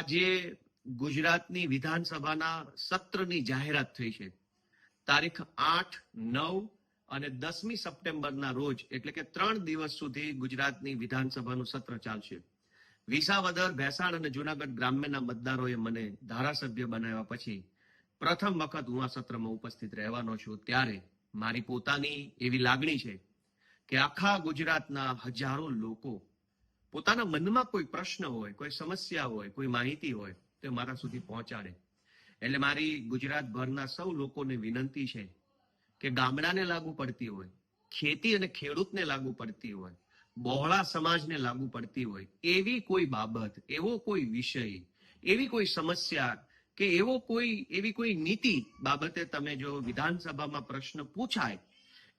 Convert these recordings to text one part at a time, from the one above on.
આજે ગુજરાતની વિધાનસભાના સત્રની જાહેરાત થઈ છે. તારીખ 8, 9 અને 10મી સપ્ટેમ્બરના રોજ, એટલે કે 3 દિવસ સુધી ગુજરાતની વિધાનસભાનું સત્ર ચાલશે. વિસાવદર, ભેસાણ અને જુનાગઢ ગ્રામ્યના મતદારોએ મને ધારાસભ્ય બનાવ્યા પછી પ્રથમ વખત હું આ સત્રમાં ઉપસ્થિત રહેવાનો છું. ત્યારે મારી પોતાની એવી લાગણી છે કે આખા ગુજરાતના હજારો લોકો પોતાના મનમાં કોઈ પ્રશ્ન હોય, કોઈ સમસ્યા હોય, કોઈ માહિતી હોય તે મારા સુધી પહોંચાડે. એટલે મારી ગુજરાતભરના સૌ લોકોને વિનંતી છે કે ગામડાને લાગુ પડતી હોય, ખેતી અને ખેડૂતને લાગુ પડતી હોય, બહોળા સમાજને લાગુ પડતી હોય એવી કોઈ બાબત, એવો કોઈ વિષય, એવી કોઈ સમસ્યા કે એવી કોઈ નીતિ બાબતે તમે જો વિધાનસભામાં પ્રશ્ન પૂછાય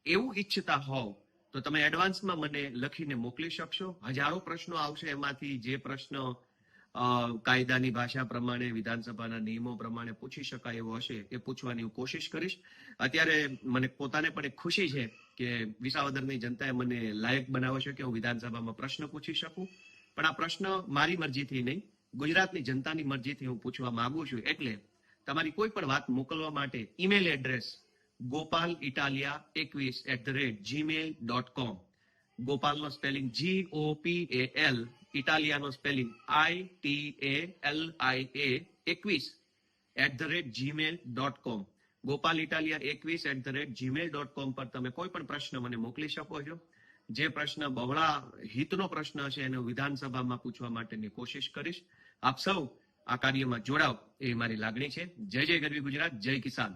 એવું ઈચ્છતા હોવ તો તમે એડવાન્સમાં મને લખીને મોકલી શકશો. હજારો પ્રશ્નો આવશે, એમાંથી જે પ્રશ્ન કાયદાની ભાષા પ્રમાણે, વિધાનસભાના નિયમો પ્રમાણે પૂછી શકાય એવો હશે એ પૂછવાની હું કોશિશ કરીશ. અત્યારે મને પોતાને પણ એક ખુશી છે કે વિસાવદરની જનતાએ મને લાયક બનાવ્યો છે કે હું વિધાનસભામાં પ્રશ્ન પૂછી શકું. પણ આ પ્રશ્ન મારી મરજીથી નહીં, ગુજરાતની જનતાની મરજીથી હું પૂછવા માંગુ છું. એટલે તમારી કોઈ પણ વાત મોકલવા માટે ઈમેલ એડ્રેસ gopal21@gmail.com. ગોપાલનો સ્પેલિંગ GOPAL, ઇટાલિયાનો spelling ITALIA 21@gmail.com. Gopal Italia 21@gmail.com પર તમે કોઈ પણ પ્રશ્ન મને મોકલી શકો છો. જે પ્રશ્ન બહોળા હિતનો પ્રશ્ન હશે એને વિધાનસભામાં પૂછવા માટેની કોશિશ કરીશ. આપ સૌ આ કાર્યમાં જોડાવ એ મારી લાગણી છે. જય જય ગરવી ગુજરાત, જય કિસાન.